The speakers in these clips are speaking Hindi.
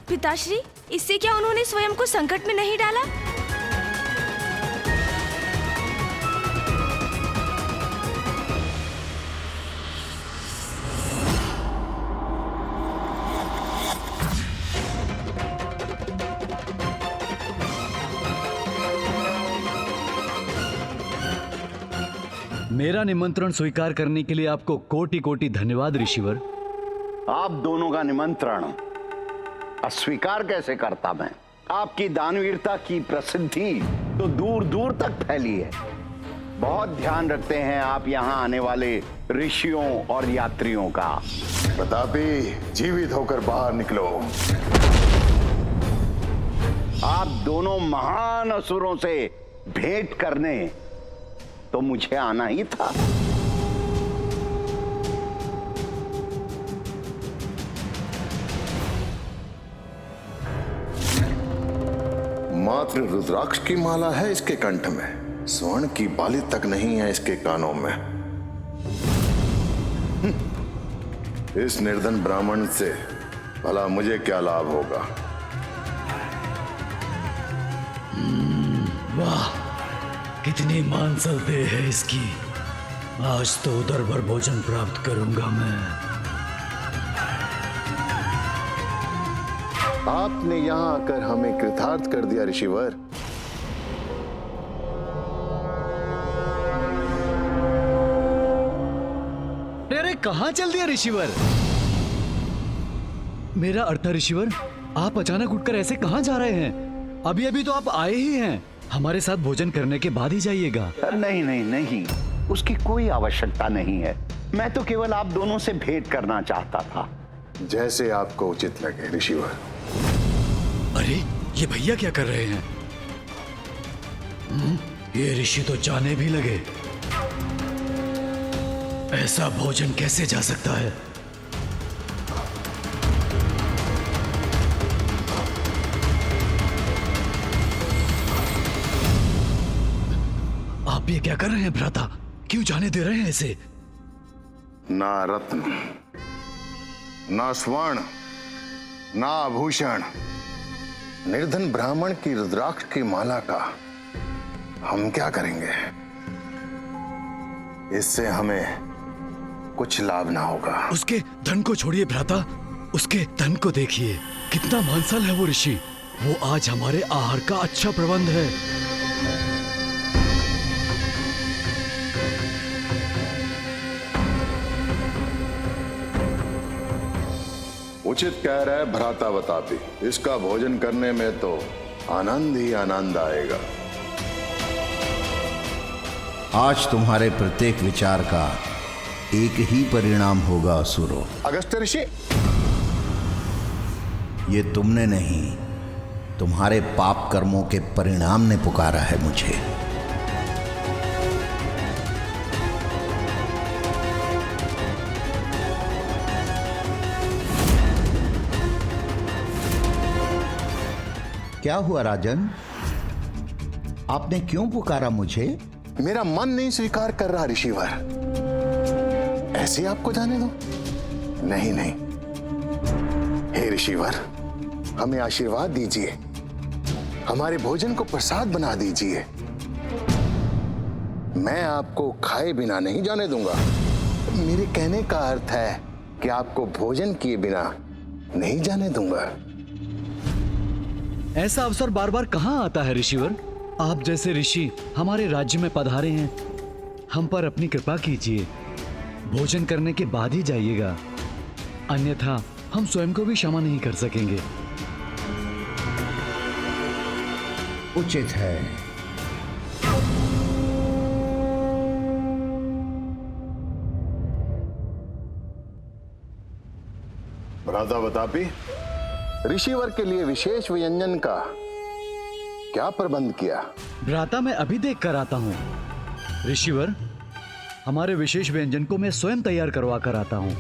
पिताश्री, इससे क्या उन्होंने स्वयं को संकट में नहीं डाला? मेरा निमंत्रण स्वीकार करने के लिए आपको कोटि कोटि धन्यवाद ऋषिवर। आप दोनों का निमंत्रण अस्वीकार कैसे करता मैं? आपकी दानवीरता की प्रसिद्धि तो दूर दूर तक फैली है। बहुत ध्यान रखते हैं आप यहाँ आने वाले ऋषियों और यात्रियों का। प्रतापी, जीवित होकर बाहर निकलो। आप दोनों महान असुरों से भेंट करने तो मुझे आना ही था। मात्र रुद्राक्ष की माला है इसके कंठ में, स्वर्ण की बाली तक नहीं है इसके कानों में। इस निर्धन ब्राह्मण से भला मुझे क्या लाभ होगा? वाह, कितनी मांसल देह है इसकी। आज तो उदर भर भोजन प्राप्त करूंगा मैं। आपने यहां आकर हमें कृतार्थ कर दिया ऋषिवर। अरे कहां चल दिया ऋषिवर? मेरा अर्थ ऋषिवर, आप अचानक उठकर ऐसे कहां जा रहे हैं? अभी अभी तो आप आए ही हैं। हमारे साथ भोजन करने के बाद ही जाइएगा। नहीं नहीं नहीं, उसकी कोई आवश्यकता नहीं है। मैं तो केवल आप दोनों से भेंट करना चाहता था। जैसे आपको उचित लगे ऋषिवर। अरे ये भैया क्या कर रहे हैं? ये ऋषि तो जाने भी लगे। ऐसा भोजन कैसे जा सकता है? आप ये क्या कर रहे हैं भ्राता? क्यों जाने दे रहे हैं इसे? ना रत्न, ना स्वर्ण, ना आभूषण, निर्धन ब्राह्मण की रुद्राक्ष की माला का हम क्या करेंगे? इससे हमें कुछ लाभ ना होगा। उसके धन को छोड़िए भ्राता, उसके धन को देखिए। कितना मानसल है वो ऋषि। वो आज हमारे आहार का अच्छा प्रबंध है। उचित कह रहे भ्राता बतापी। इसका भोजन करने में तो आनंद ही आनंद आएगा। आज तुम्हारे प्रत्येक विचार का एक ही परिणाम होगा असुरों। अगस्त्य ऋषि, ये तुमने नहीं, तुम्हारे पाप कर्मों के परिणाम ने पुकारा है मुझे। क्या हुआ राजन? आपने क्यों पुकारा मुझे? मेरा मन नहीं स्वीकार कर रहा ऋषिवर। ऐसे आपको जाने दो? नहीं नहीं, हे ऋषिवर, हमें आशीर्वाद दीजिए। हमारे भोजन को प्रसाद बना दीजिए। मैं आपको खाए बिना नहीं जाने दूंगा। मेरे कहने का अर्थ है कि आपको भोजन किए बिना नहीं जाने दूंगा। ऐसा अवसर बार बार कहां आता है ऋषिवर? आप जैसे ऋषि हमारे राज्य में पधारे हैं। हम पर अपनी कृपा कीजिए। भोजन करने के बाद ही जाइएगा, अन्यथा हम स्वयं को भी क्षमा नहीं कर सकेंगे। उचित है। भ्राता बतापी, ऋषिवर के लिए विशेष व्यंजन का क्या प्रबंध किया? भ्राता मैं अभी देख कर आता हूँ। ऋषिवर, हमारे विशेष व्यंजन को मैं स्वयं तैयार करवा कर आता हूँ।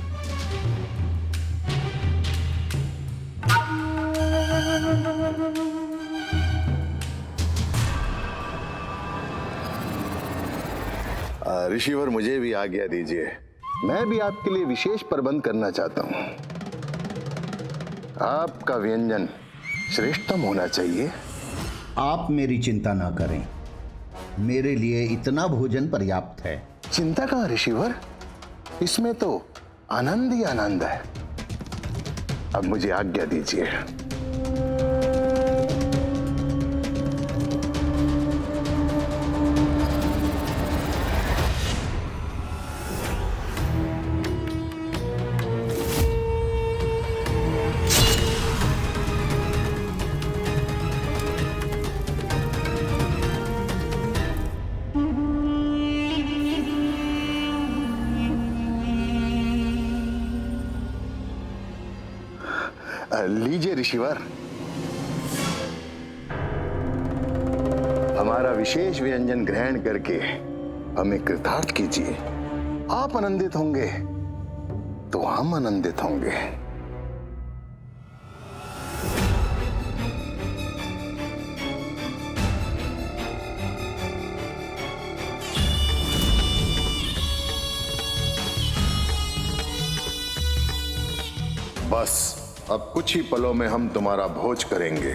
ऋषिवर, मुझे भी आज्ञा दीजिए। मैं भी आपके लिए विशेष प्रबंध करना चाहता हूँ। आपका व्यंजन श्रेष्ठतम होना चाहिए। आप मेरी चिंता ना करें, मेरे लिए इतना भोजन पर्याप्त है। चिंता कहाँ ऋषिवर, इसमें तो आनंद ही आनंद है। अब मुझे आज्ञा दीजिए। लीजिए ऋषिवर, हमारा विशेष व्यंजन ग्रहण करके हमें कृतार्थ कीजिए। आप आनंदित होंगे तो हम आनंदित होंगे। बस अब कुछ ही पलों में हम तुम्हारा भोज करेंगे।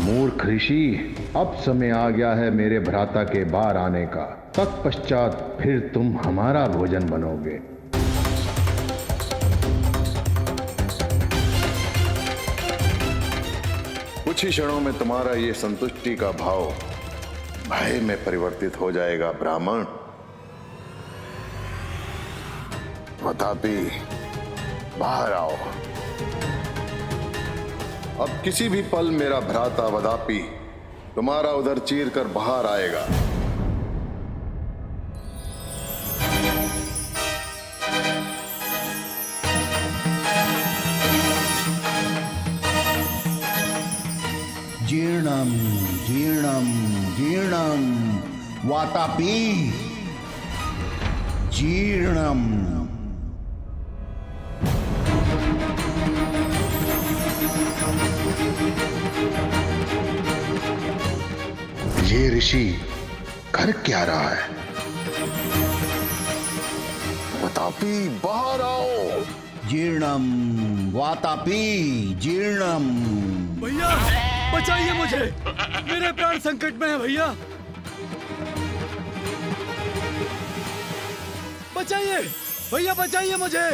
मूर्ख ऋषि, अब समय आ गया है मेरे भ्राता के बाहर आने का। तत्पश्चात फिर तुम हमारा भोजन बनोगे। कुछ ही क्षणों में तुम्हारा ये संतुष्टि का भाव भय में परिवर्तित हो जाएगा ब्राह्मण। वतापी, बाहर आओ। अब किसी भी पल मेरा भ्राता वदापी तुम्हारा उधर चीर कर बाहर आएगा। जीर्णम जीर्णम जीर्णम वातापी जीर्णम। ये ऋषि कर क्या रहा है? वतापी, बाहर आओ। जीर्णम वातापी जीर्णम। भैया बचाइए मुझे, मेरे प्राण संकट में है भैया, बचाइए भैया, बचाइए मुझे।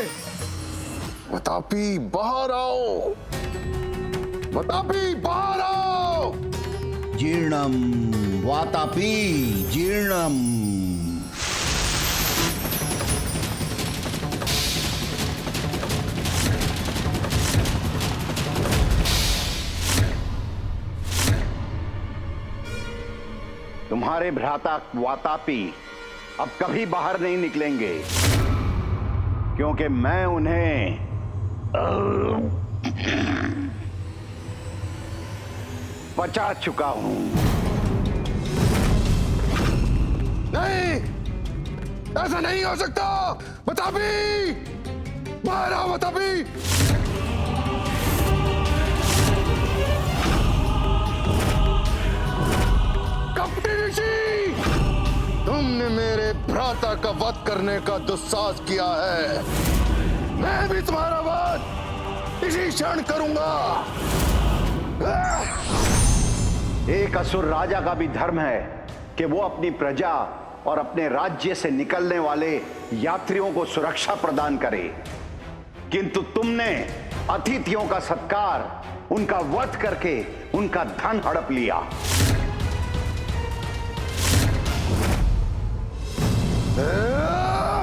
वतापी, बाहर आओ। वतापी, बाहर आओ। जीर्णम वातापी जीर्णम। तुम्हारे भ्राता वातापी अब कभी बाहर नहीं निकलेंगे, क्योंकि मैं उन्हें बचा चुका हूं। नहीं, ऐसा नहीं हो सकता। वतापी, बाहर आओ। वतापी, कपटी ऋषि, तुमने मेरे भ्राता का वध करने का दुस्साहस किया है। मैं भी तुम्हारा वध इसी क्षण करूंगा। एक असुर राजा का भी धर्म है कि वो अपनी प्रजा और अपने राज्य से निकलने वाले यात्रियों को सुरक्षा प्रदान करे, किंतु तुमने अतिथियों का सत्कार, उनका वध करके उनका धन हड़प लिया।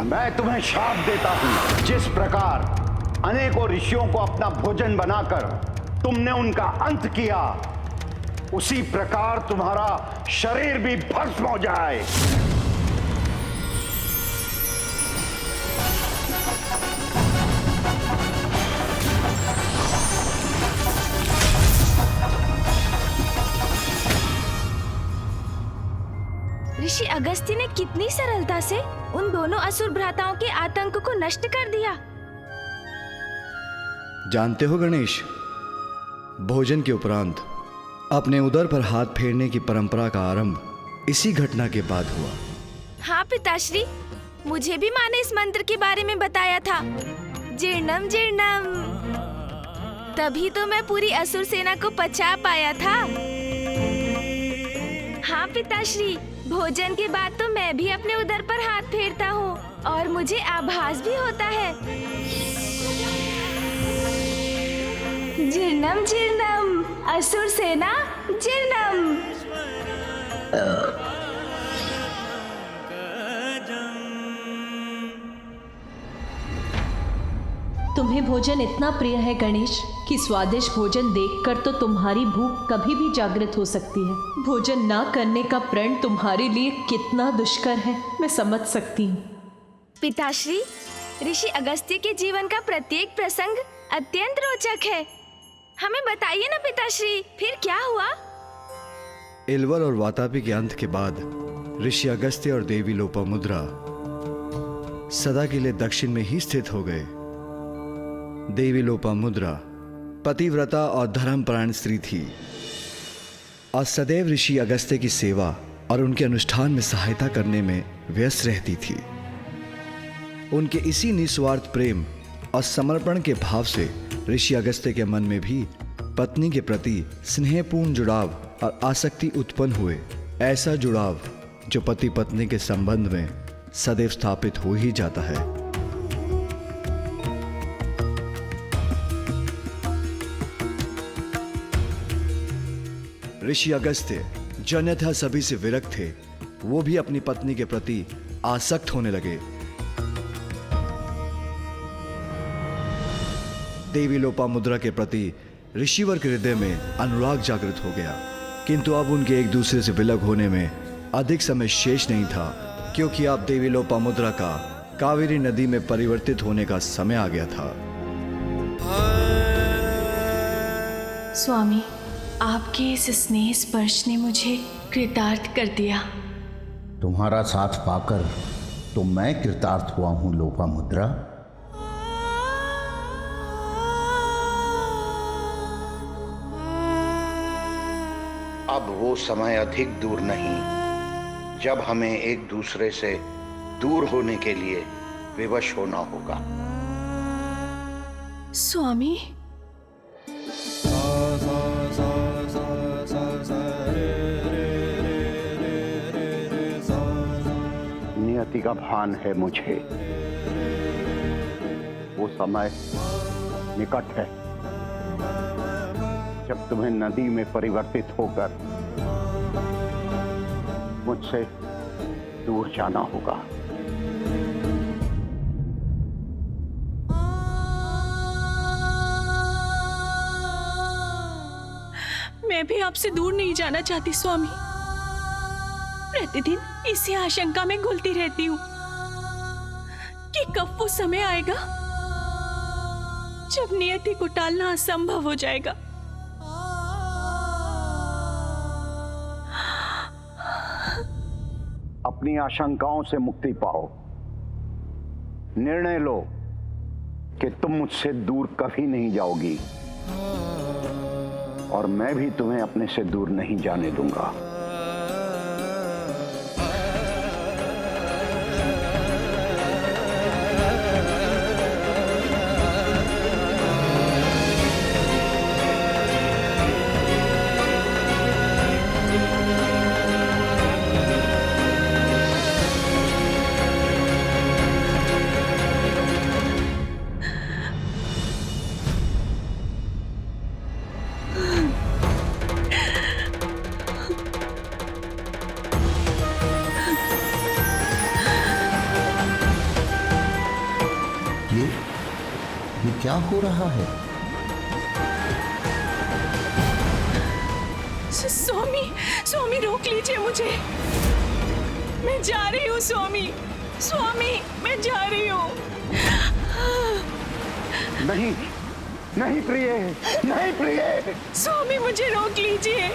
मैं तुम्हें शाप देता हूं, जिस प्रकार अनेकों ऋषियों को अपना भोजन बनाकर तुमने उनका अंत किया, उसी प्रकार तुम्हारा शरीर भी भस्म हो जाए। ऋषि अगस्त्य ने कितनी सरलता से उन दोनों असुर भ्राताओं के आतंक को नष्ट कर दिया। जानते हो गणेश, भोजन के उपरांत अपने उदर पर हाथ फेरने की परंपरा का आरंभ इसी घटना के बाद हुआ। हाँ पिताश्री, मुझे भी माँ ने इस मंत्र के बारे में बताया था, जीर्णम जीर्णम। तभी तो मैं पूरी असुर सेना को पचा पाया था। हाँ पिताश्री, भोजन के बाद तो मैं भी अपने उदर पर हाथ फेरता हूँ और मुझे आभास भी होता है। जीर्णम जीर्णम, असुर सेना जीर्णम। तुम्हें भोजन इतना प्रिय है गणेश कि स्वादिष्ट भोजन देखकर तो तुम्हारी भूख कभी भी जागृत हो सकती है। भोजन ना करने का प्रण तुम्हारे लिए कितना दुष्कर है, मैं समझ सकती हूँ। पिताश्री, ऋषि अगस्त्य के जीवन का प्रत्येक प्रसंग अत्यंत रोचक है। हमें बताइए ना पिताश्री, फिर क्या हुआ? इलवर और वातापी के अंत के बाद ऋषि अगस्त्य और देवी लोपामुद्रा सदा के लिए दक्षिण में ही स्थित हो गए। देवी लोपामुद्रा पतिव्रता और धर्मपरायण स्त्री थी और सदैव ऋषि अगस्त्य की सेवा और उनके अनुष्ठान में सहायता करने में व्यस्त रहती थी। उनके इसी निस्वार्थ प्रेम और समर्पण के भाव से ऋषि अगस्त्य के मन में भी पत्नी के प्रति स्नेहपूर्ण जुड़ाव और आसक्ति उत्पन्न हुए। ऐसा जुड़ाव जो पति पत्नी के संबंध में सदैव स्थापित हो ही जाता है। ऋषि अगस्त्य जो अन्यथा सभी से विरक्त थे, वो भी अपनी पत्नी के प्रति आसक्त होने लगे। देवी लोपामुद्रा के प्रति ऋषिवर के हृदय में अनुराग जागृत हो गया, किंतु अब उनके एक दूसरे से विलग होने में अधिक समय शेष नहीं था, क्योंकि अब देवी लोपामुद्रा का कावेरी नदी में परिवर्तित होने का समय आ गया था। स्वामी, आपके इस स्नेह स्पर्श ने मुझे कृतार्थ कर दिया। तुम्हारा साथ पाकर तो मैं कृतार्थ हुआ हूं लोपामुद्रा। अब वो समय अधिक दूर नहीं जब हमें एक दूसरे से दूर होने के लिए विवश होना होगा। स्वामी, नियति का भान है मुझे, वो समय निकट है जब तुम्हें नदी में परिवर्तित होकर मुझसे दूर जाना होगा। मैं भी आपसे दूर नहीं जाना चाहती स्वामी। प्रतिदिन इसी आशंका में घुलती रहती हूँ कि कब वो समय आएगा जब नियति को टालना असंभव हो जाएगा। अपनी आशंकाओं से मुक्ति पाओ। निर्णय लो कि तुम मुझसे दूर कभी नहीं जाओगी और मैं भी तुम्हें अपने से दूर नहीं जाने दूंगा। ये क्या हो रहा है? स्वामी, स्वामी रोक लीजिए मुझे। मैं जा रही हूँ स्वामी। स्वामी, मैं जा रही हूँ। नहीं नहीं प्रिय, नहीं प्रिय। स्वामी मुझे रोक लीजिए।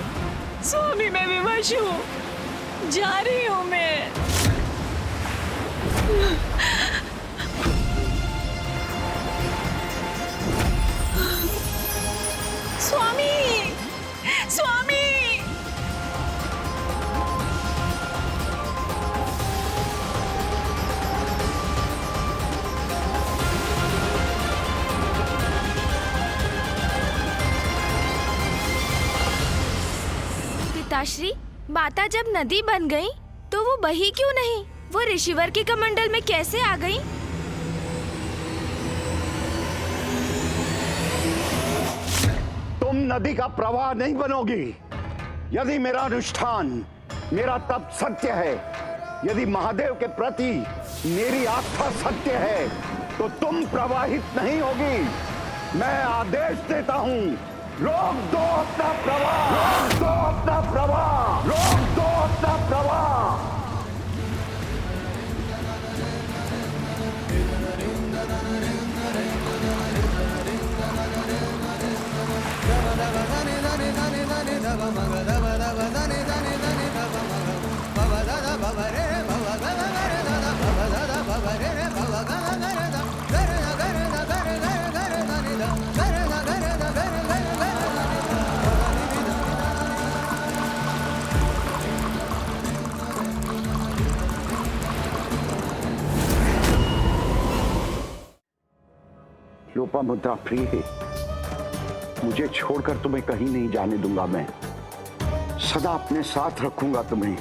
स्वामी मैं विवश हूँ, जा रही हूँ मैं। स्वामी, स्वामी। पिताश्री, माता जब नदी बन गई तो वो बही क्यों नहीं? वो ऋषिवर के कमंडल में कैसे आ गई? तुम नदी का प्रवाह नहीं बनोगी। यदि मेरा अनुष्ठान, मेरा तप सत्य है, यदि महादेव के प्रति मेरी आस्था सत्य है, तो तुम प्रवाहित नहीं होगी। मैं आदेश देता हूं, रोक दो अपना प्रवाह, रोक दो अपना प्रवाह, रोक दो अपना प्रवाह। लोपामुद्रा प्रिय, मुझे छोड़कर तुम्हें कहीं नहीं जाने दूंगा। मैं सदा अपने साथ रखूंगा तुम्हें।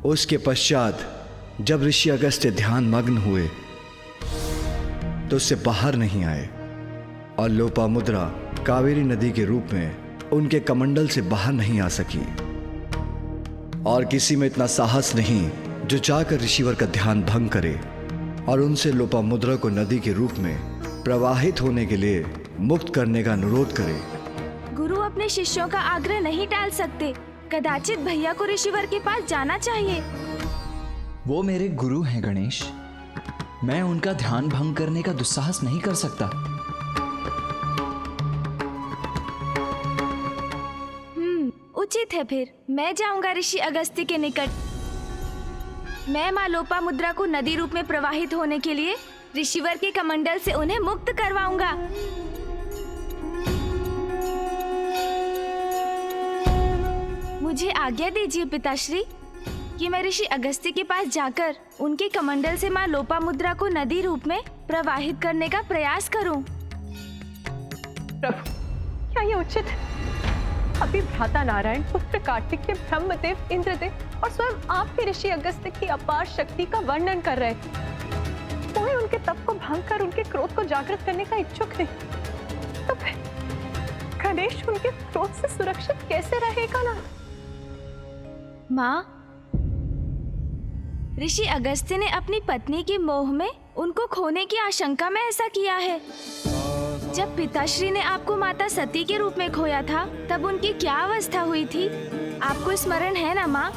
उसके पश्चात जब ऋषि अगस्त्य ध्यान मग्न हुए तो उससे बाहर नहीं आए और लोपामुद्रा कावेरी नदी के रूप में उनके कमंडल से बाहर नहीं आ सकी। और किसी में इतना साहस नहीं जो जाकर ऋषिवर का ध्यान भंग करे और उनसे लोपामुद्रा को नदी के रूप में प्रवाहित होने के लिए मुक्त करने का अनुरोध करे। गुरु अपने शिष्यों का आग्रह नहीं टाल सकते। कदाचित भैया को ऋषिवर के पास जाना चाहिए। वो मेरे गुरु हैं गणेश, मैं उनका ध्यान भंग करने का दुस्साहस नहीं कर सकता। उचित है, फिर मैं जाऊंगा ऋषि अगस्त्य के निकट। मैं माँ लोपामुद्रा को नदी रूप में प्रवाहित होने के लिए ऋषिवर के कमंडल से उन्हें मुक्त करवाऊंगा। मुझे आज्ञा दीजिए पिताश्री कि मैं ऋषि अगस्त्य के पास जाकर उनके कमंडल से माँ लोपामुद्रा को नदी रूप में प्रवाहित करने का प्रयास करूं। प्रभु, क्या ये उचित है? अभी भ्राता नारायण, पुत्र कार्तिकेय, ब्रह्मदेव, इंद्रदेव और स्वयं आप भी ऋषि अगस्त्य की अपार शक्ति का वर्णन कर रहे थे। कोई उनके तप को भंग कर उनके क्रोध को जागृत करने का इच्छुक नहीं, तो फिर गणेश उनके क्रोध से सुरक्षित कैसे रहेगा ना? माँ, ऋषि अगस्त्य ने अपनी पत्नी के मोह में उनको खोने की आशंका में ऐसा किया है। जब पिताश्री ने आपको माता सती के रूप में खोया था, तब उनकी क्या अवस्था हुई थी, आपको स्मरण है ना माँ?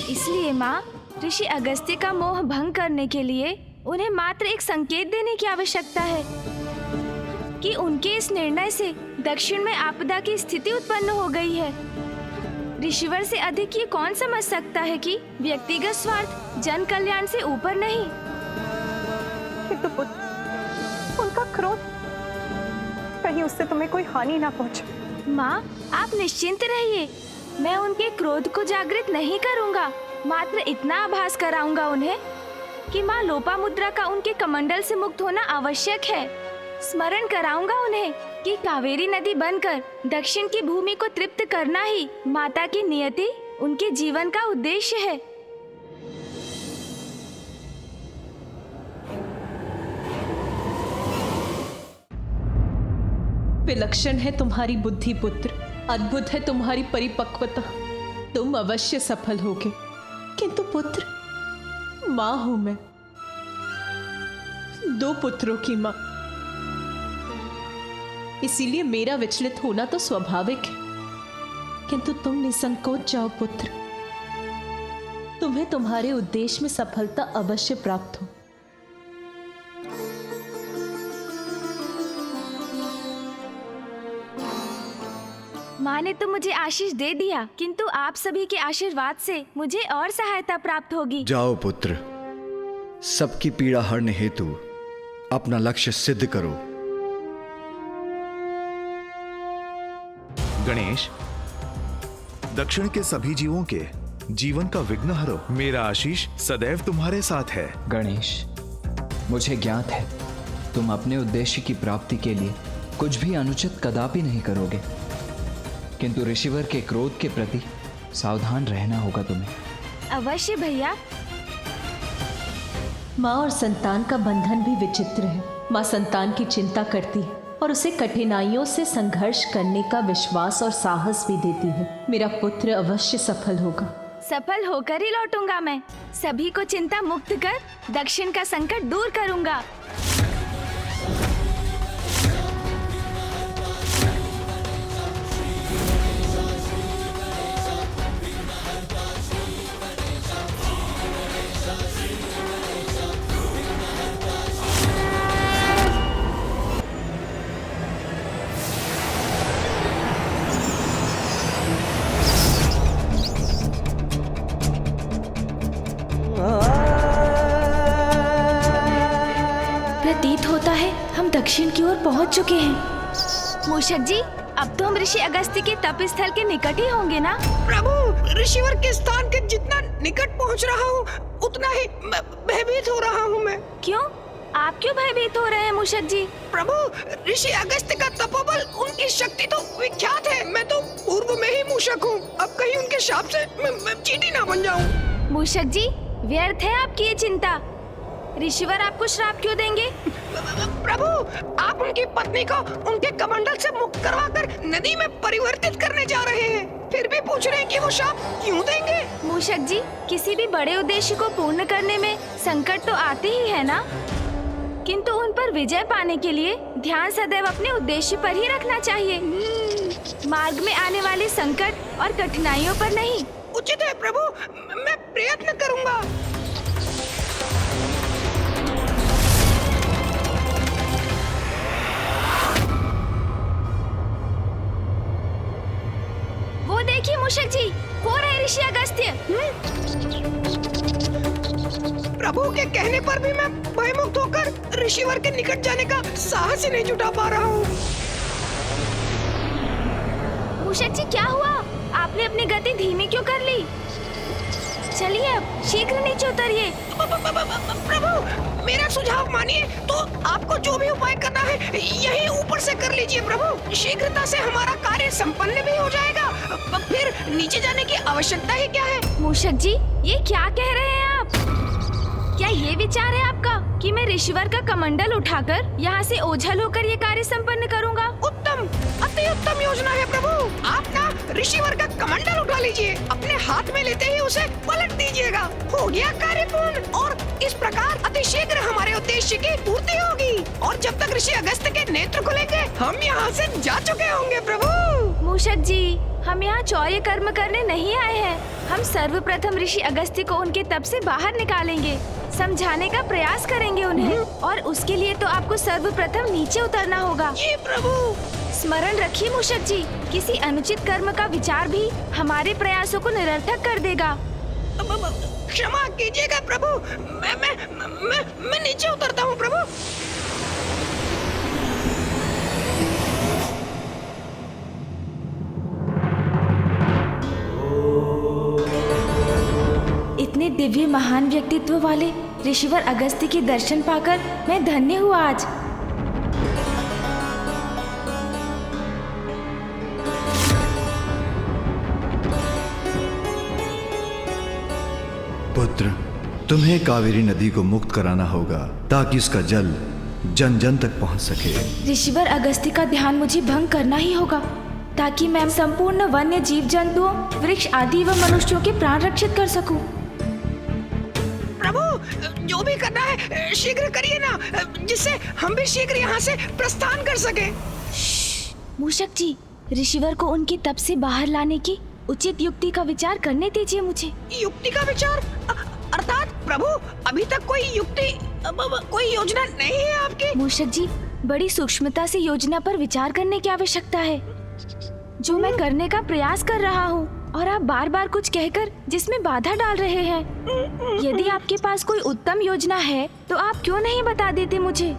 इसलिए माँ, ऋषि अगस्त्य का मोह भंग करने के लिए उन्हें मात्र एक संकेत देने की आवश्यकता है कि उनके इस निर्णय से दक्षिण में आपदा की स्थिति उत्पन्न हो गई है। ऋषिवर से अधिक ये कौन समझ सकता है कि व्यक्तिगत स्वार्थ जन कल्याण से ऊपर नहीं। किंतु पुत्र, उनका क्रोध, कहीं उससे तुम्हें कोई हानि ना पहुंचे। माँ, आप निश्चिंत रहिए, मैं उनके क्रोध को जागृत नहीं करूँगा। मात्र इतना आभास कराऊंगा उन्हें कि माँ लोपामुद्रा का उनके कमंडल से मुक्त होना आवश्यक है। स्मरण कराऊंगा उन्हें कि कावेरी नदी बनकर दक्षिण की भूमि को तृप्त करना ही माता की नियति, उनके जीवन का उद्देश्य है। विलक्षण है तुम्हारी बुद्धि पुत्र, अद्भुत है तुम्हारी परिपक्वता। तुम अवश्य सफल होगे। किंतु पुत्र, माँ हूं मैं, 2 पुत्रों की माँ, इसीलिए मेरा विचलित होना तो स्वाभाविक है। किंतु तुम निसंकोच जाओ पुत्र, तुम्हें तुम्हारे उद्देश्य में सफलता अवश्य प्राप्त हो। माँ ने तो मुझे आशीष दे दिया, किंतु आप सभी के आशीर्वाद से मुझे और सहायता प्राप्त होगी। जाओ पुत्र, सबकी पीड़ा हरने हेतु अपना लक्ष्य सिद्ध करो। गणेश, दक्षिण के सभी जीवों के जीवन का विघ्न हरो, मेरा आशीष सदैव तुम्हारे साथ है। गणेश, मुझे ज्ञात है तुम अपने उद्देश्य की प्राप्ति के लिए कुछ भी अनुचित कदापि नहीं करोगे, किंतु ऋषिवर के क्रोध के प्रति सावधान रहना होगा तुम्हें। अवश्य भैया। माँ और संतान का बंधन भी विचित्र है। माँ संतान की चिंता करती है और उसे कठिनाइयों से संघर्ष करने का विश्वास और साहस भी देती है। मेरा पुत्र अवश्य सफल होगा। सफल होकर ही लौटूंगा मैं। सभी को चिंता मुक्त कर दक्षिण का संकट दूर करूंगा। प्रतीत होता है हम दक्षिण की ओर पहुंच चुके हैं। मूषक जी, अब तो हम ऋषि अगस्त्य के तप स्थल के निकट ही होंगे ना? प्रभु, ऋषिवर के स्थान के जितना निकट पहुंच रहा हूँ उतना ही भयभीत हो रहा हूँ मैं। क्यों? आप क्यों भयभीत हो रहे हैं मूषक जी? प्रभु, ऋषि अगस्त्य का तपोबल, उनकी शक्ति तो विख्यात है। मैं तो पूर्व में ही मूषक हूँ। अब कहीं उनके शाप से मैं चींटी ना बन जाऊँ। मूषक जी, व्यर्थ है आपकी ये चिंता। ऋषिवर आपको श्राप क्यों देंगे? प्रभु, आप उनकी पत्नी को उनके कमंडल से मुक्त करवाकर नदी में परिवर्तित करने जा रहे हैं, फिर भी पूछ रहे हैं कि वो शाप क्यों देंगे? मूषक जी, किसी भी बड़े उद्देश्य को पूर्ण करने में संकट तो आते ही है ना, किंतु उन पर विजय पाने के लिए ध्यान सदैव अपने उद्देश्य पर ही रखना चाहिए, मार्ग में आने वाले संकट और कठिनाइयों पर नहीं। उचित है प्रभु, मैं प्रयत्न करूंगा। वो देखिए मूषक जी, वो रहे ऋषि अगस्त्य। प्रभु के कहने पर भी मैं भयमुक्त होकर ऋषिवर के निकट जाने का साहस ही नहीं जुटा पा रहा हूँ। मूषक जी, क्या हुआ? आपने अपनी गति धीमी क्यों कर ली? चलिए अब शीघ्र नीचे उतरिए। प्रभु, मेरा सुझाव मानिए तो आपको जो भी उपाय करना है यही ऊपर से कर लीजिए प्रभु। शीघ्रता से हमारा कार्य संपन्न भी हो जाएगा, फिर नीचे जाने की आवश्यकता ही क्या है। मूषक जी, ये क्या कह रहे हैं आप? क्या ये विचार है आपका कि मैं ऋषिवर का कमंडल उठाकर यहाँ से ओझल होकर ये कार्य संपन्न करूँगा? उत्तम, अति उत्तम योजना है प्रभु। आप ना ऋषिवर का कमंडल उठा लीजिए, अपने हाथ में लेते ही उसे पलट दीजिएगा। हो गया कार्य पूर्ण, और इस प्रकार अति शीघ्र हमारे उद्देश्य की पूर्ति होगी। और जब तक ऋषि अगस्त्य के नेत्र खुलेंगे हम यहाँ से जा चुके होंगे प्रभु। मूषक जी, हम यहाँ चौर्य कर्म करने नहीं आए हैं। हम सर्वप्रथम ऋषि अगस्त्य को उनके तप से बाहर निकालेंगे, समझाने का प्रयास करेंगे उन्हें, और उसके लिए तो आपको सर्वप्रथम नीचे उतरना होगा। जी प्रभु। स्मरण रखिए मूषक जी, किसी अनुचित कर्म का विचार भी हमारे प्रयासों को निरर्थक कर देगा। क्षमा कीजिएगा प्रभु, मैं नीचे उतरता हूँ प्रभु। इतने दिव्य महान व्यक्तित्व वाले ऋषिवर अगस्त्य के दर्शन पाकर मैं धन्य हुआ आज। पुत्र, तुम्हें कावेरी नदी को मुक्त कराना होगा ताकि उसका जल जन जन तक पहुंच सके। ऋषिवर अगस्त्य का ध्यान मुझे भंग करना ही होगा ताकि मैं संपूर्ण वन्य जीव जंतुओं, वृक्ष आदि व मनुष्यों के प्राण रक्षित कर सकूं। प्रभु, जो भी करना है शीघ्र करिए ना, जिससे हम भी शीघ्र यहाँ से प्रस्थान कर सके। मूषक जी, ऋषिवर को उनके तप से बाहर लाने की उचित युक्ति का विचार करने दीजिए मुझे। युक्ति का विचार? अर्थात प्रभु, अभी तक कोई युक्ति, कोई योजना नहीं है आपकी? मूषक जी, बड़ी सूक्ष्मता से योजना पर विचार करने की आवश्यकता है, जो मैं करने का प्रयास कर रहा हूँ, और आप बार बार कुछ कहकर जिसमें बाधा डाल रहे हैं। यदि आपके पास कोई उत्तम योजना है तो आप क्यों नहीं बता देते मुझे,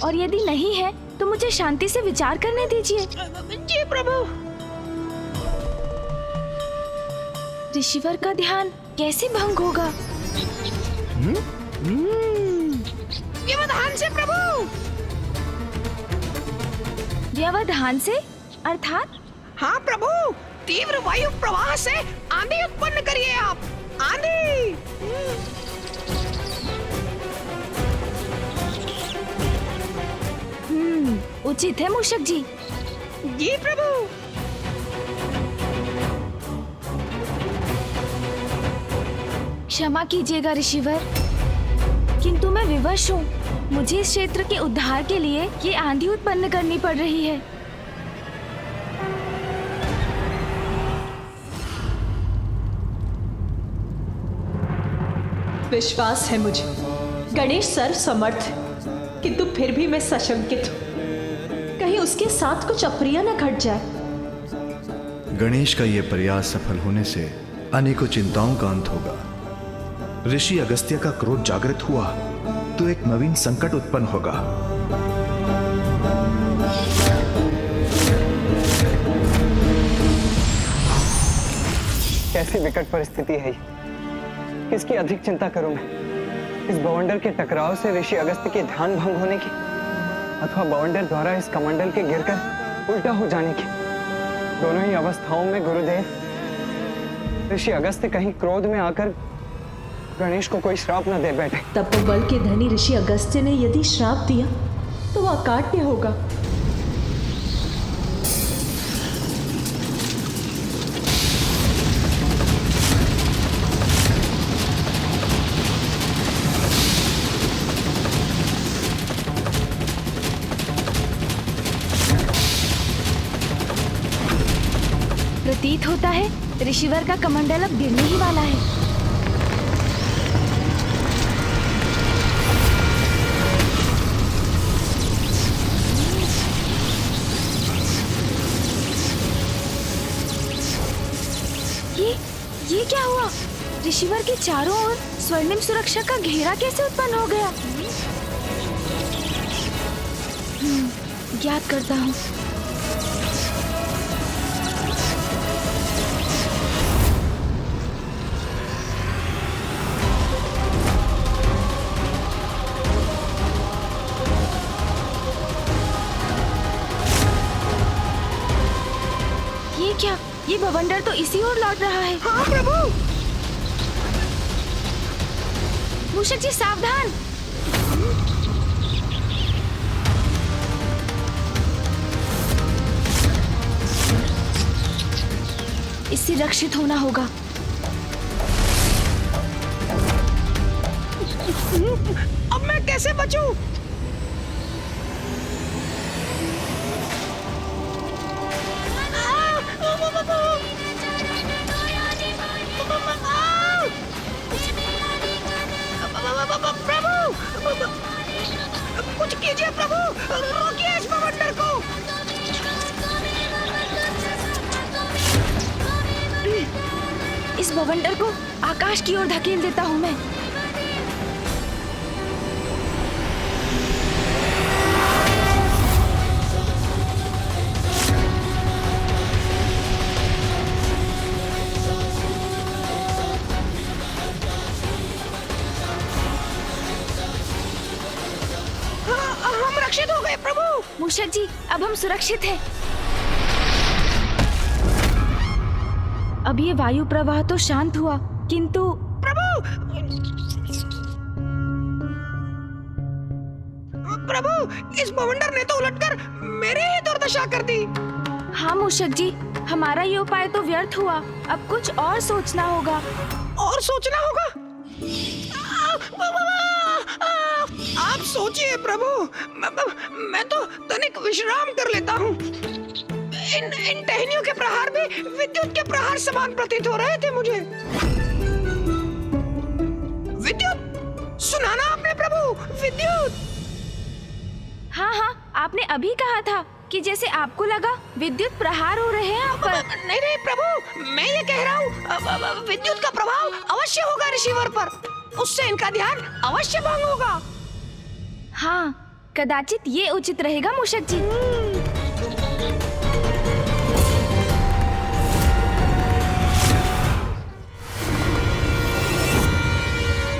और यदि नहीं है तो मुझे शांति से विचार करने दीजिए। जी प्रभु। ऋषिवर का ध्यान कैसे भंग होगा? व्यवधान से प्रभु। व्यवधान से अर्थात? हाँ प्रभु, तीव्र वायु प्रवाह से आंधी उत्पन्न करिए आप। आंधी। उचित है मूषक जी। जी प्रभु। क्षमा कीजिएगा ऋषिवर, किंतु मैं विवश हूँ। मुझे इस क्षेत्र के उद्धार के लिए ये आंधी उत्पन्न करनी पड़ रही है। विश्वास है मुझे गणेश सर्व समर्थ है, किंतु फिर भी मैं सशंकित हूँ। कहीं उसके साथ कुछ अप्रिय न घट जाए। गणेश का यह प्रयास सफल होने से अनेकों चिंताओं का अंत होगा। ऋषि अगस्त्य का क्रोध जागृत हुआ तो एक नवीन संकट उत्पन्न होगा। कैसी विकट परिस्थिति है ये। किसकी अधिक चिंता करूं मैं, इस बवंडर के टकराव से ऋषि अगस्त्य के ध्यान भंग होने की, अथवा बवंडर द्वारा इस कमंडल के गिरकर उल्टा हो जाने की। दोनों ही अवस्थाओं में गुरुदेव, ऋषि अगस्त्य कहीं क्रोध में आकर गणेश को कोई श्राप न दे बैठे। तपोबल के धनी ऋषि अगस्त्य ने यदि श्राप दिया तो वह अकाट्य होगा। प्रतीत होता है ऋषिवर का कमंडल अब गिरने ही वाला है। ये क्या हुआ? ऋषिवर के चारों ओर स्वर्णिम सुरक्षा का घेरा कैसे उत्पन्न हो गया? ज्ञात करता हूँ। ये क्या? ये बवंडर तो इसी ओर लौट रहा है। हाँ प्रभु। मूषक जी सावधान। इससे रक्षित होना होगा। अब मैं कैसे बचूं? प्रभु, कुछ कीजिए प्रभु, रोकिए इस बवंडर को। इस बवंडर को आकाश की ओर धकेल देता हूँ मैं। हम रक्षित हो गए प्रभु। मूषक जी, अब हम सुरक्षित हैं। अब ये वायु प्रवाह तो शांत हुआ, किंतु प्रभु, इस बवंडर ने तो उलटकर मेरी ही दुर्दशा कर दी। हाँ मूषक जी, हमारा ये उपाय तो व्यर्थ हुआ। अब कुछ और सोचना होगा। और सोचना होगा? आप सोचिए प्रभु, मैं तो तनिक विश्राम कर लेता हूँ। इन टहनियों के प्रहार भी विद्युत के प्रहार समान प्रतीत हो रहे थे मुझे। विद्युत सुनाना आपने प्रभु, विद्युत। हाँ हाँ, आपने अभी कहा था कि जैसे आपको लगा विद्युत प्रहार हो रहे हैं आप पर। नहीं नहीं प्रभु, मैं ये कह रहा हूँ विद्युत का प्रभाव अवश्य होगा ऋषिवर पर। उससे इनका ध्यान अवश्य भंग होगा। हाँ, कदाचित ये उचित रहेगा मूषक जी।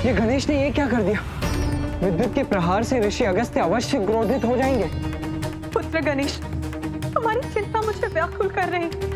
ये गणेश ने ये क्या कर दिया? विद्युत के प्रहार से ऋषि अगस्त्य अवश्य क्रोधित हो जाएंगे। पुत्र गणेश, हमारी चिंता मुझे व्याकुल कर रही है।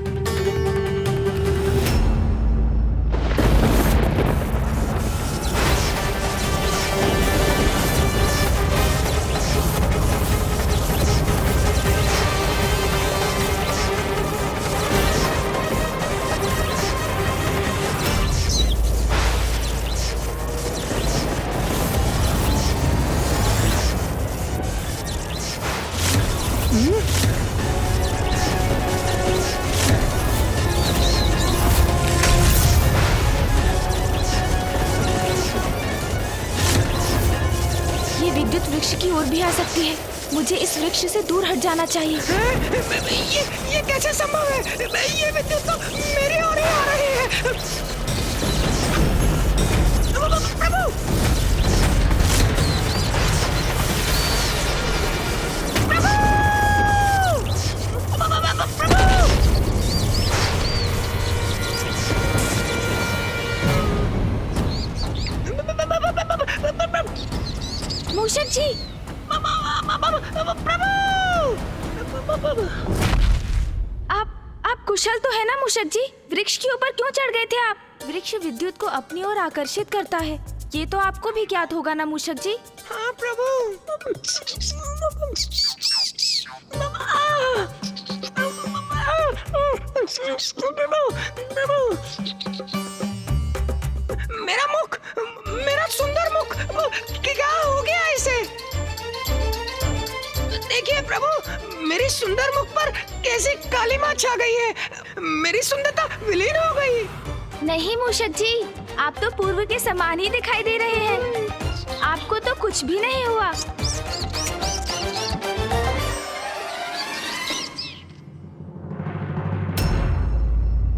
विद्युत वृक्ष की ओर भी आ सकती है। मुझे इस वृक्ष से दूर हट जाना चाहिए। ये कैसे संभव है? ये विद्युत तो मेरी ओर ही आ रही है। प्रभु! मूषक जी, आप कुशल तो है ना मूषक जी? वृक्ष के ऊपर क्यों चढ़ गए थे आप? वृक्ष विद्युत को अपनी ओर आकर्षित करता है, ये तो आपको भी ज्ञात होगा ना मूषक जी? हाँ प्रभु। मेरा मुख, मेरा सुंदर मुख, क्या हो गया इसे? देखिए प्रभु, मेरी सुंदर मुख पर कैसी कालिमा छा गई है। मेरी सुंदरता विलीन हो गई। नहीं मूषक जी, आप तो पूर्व के समान ही दिखाई दे रहे हैं। आपको तो कुछ भी नहीं हुआ।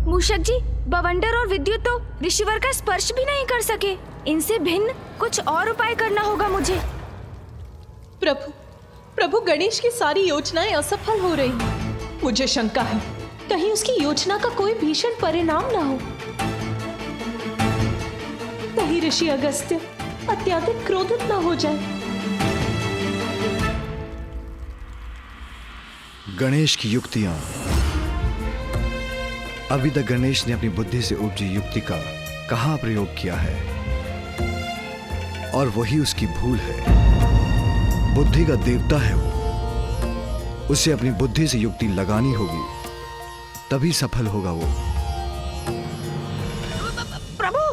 मूषक जी, बवंडर और विद्युत तो ऋषिवर का स्पर्श भी नहीं कर सके। इनसे भिन्न कुछ और उपाय करना होगा मुझे। प्रभु गणेश की सारी योजनाएं असफल हो रही हैं। मुझे शंका है, कहीं उसकी योजना का कोई भीषण परिणाम ना हो। कहीं ऋषि अगस्त्य अत्यधिक क्रोधित ना हो जाए। गणेश की युक्तियां। अभी तक गणेश ने अपनी बुद्धि से उपजी युक्ति का कहां प्रयोग किया है, और वही उसकी भूल है। बुद्धि का देवता है वो, उसे अपनी बुद्धि से युक्ति लगानी होगी, तभी सफल होगा वो। प्रभु,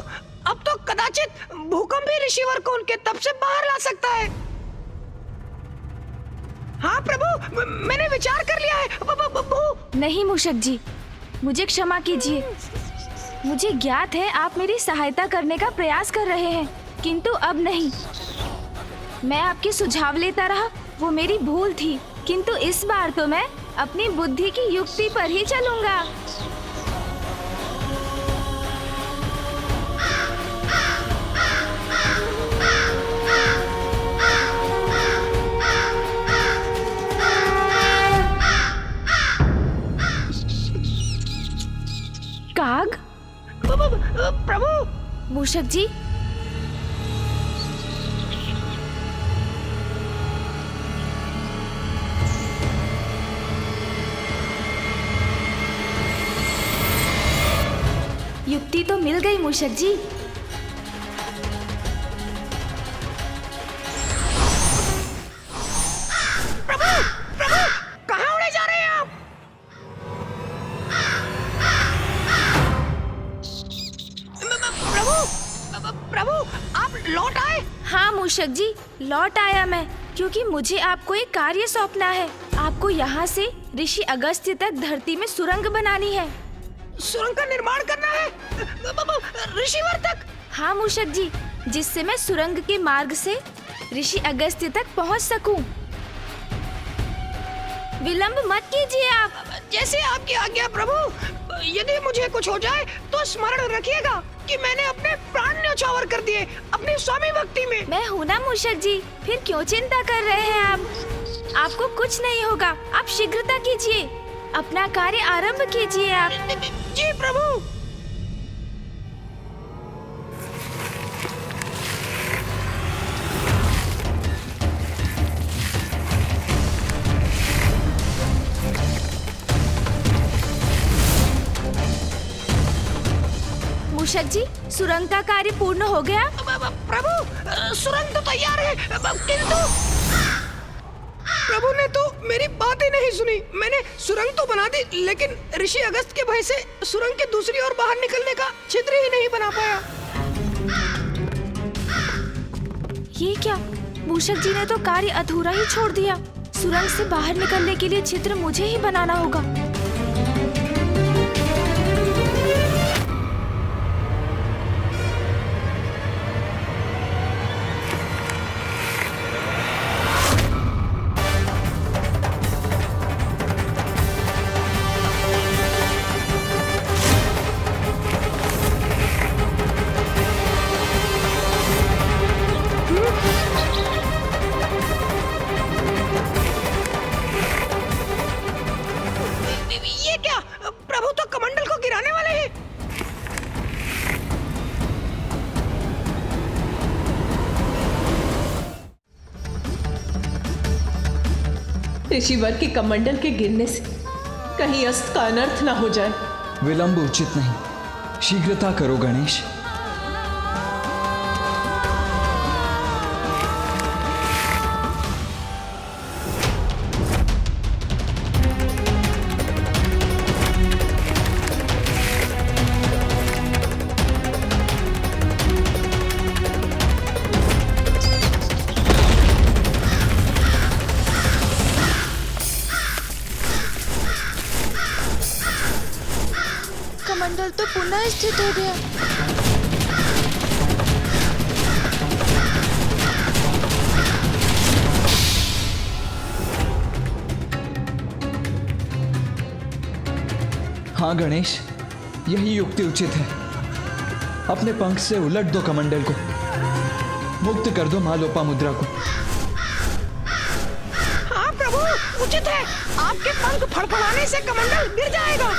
अब तो कदाचित भूकंप भी ऋषिवर को उनके तप से बाहर ला सकता है। हाँ प्रभु, मैंने विचार कर लिया है। नहीं मूषक जी, मुझे क्षमा कीजिए। मुझे ज्ञात है आप मेरी सहायता करने का प्रयास कर रहे हैं, किंतु अब नहीं। मैं आपके सुझाव लेता रहा, वो मेरी भूल थी, किंतु इस बार तो मैं अपनी बुद्धि की युक्ति पर ही चलूंगा। काग? प्रभु! मूषक जी, युक्ति तो मिल गई मूषक जी। प्रभु! प्रभु! कहाँ उड़े जा रहे हैं आप? प्रभु, आप लौट आए? हाँ मूषक जी, लौट आया मैं, क्योंकि मुझे आपको एक कार्य सौंपना है। आपको यहाँ से ऋषि अगस्त्य तक धरती में सुरंग बनानी है। सुरंग का निर्माण करना है ऋषिवर तक? हाँ मूषक जी, जिससे मैं सुरंग के मार्ग से ऋषि अगस्त्य तक पहुँच सकूं। विलंब मत कीजिए आप। जैसे आपकी आज्ञा प्रभु। यदि मुझे कुछ हो जाए तो स्मरण रखिएगा कि मैंने अपने प्राण न्यौछावर कर दिए अपनी स्वामी भक्ति में। मैं हूँ ना मूषक जी, फिर क्यों चिंता कर रहे हैं आप? आपको कुछ नहीं होगा, आप शीघ्रता कीजिए, अपना कार्य आरंभ कीजिए आप। जी प्रभु। मूषक जी, सुरंग का कार्य पूर्ण हो गया? प्रभु, सुरंग तो तैयार है, किंतु प्रभु ने तो मेरी बात ही नहीं सुनी। मैंने सुरंग तो बना दी, लेकिन ऋषि अगस्त के भय से सुरंग के दूसरी ओर बाहर निकलने का छिद्र ही नहीं बना पाया। ये क्या? मूषक जी ने तो कार्य अधूरा ही छोड़ दिया। सुरंग से बाहर निकलने के लिए छिद्र मुझे ही बनाना होगा। ये क्या? प्रभु तो कमंडल को गिराने वाले हैं। ऋषिवर के कमंडल के गिरने से कहीं अस्त्र का अनर्थ ना हो जाए। विलंब उचित नहीं, शीघ्रता करो गणेश। कमंडल तो पुनः स्थित हो गया। हाँ गणेश, यही युक्ति उचित है। अपने पंख से उलट दो कमंडल को, मुक्त कर दो माँ लोपामुद्रा को। हाँ प्रभु, उचित है। आपके पंख फड़फड़ाने से कमंडल गिर जाएगा।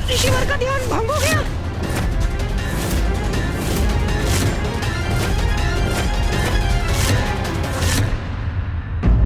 ऋषिवर का ध्यान भंग हो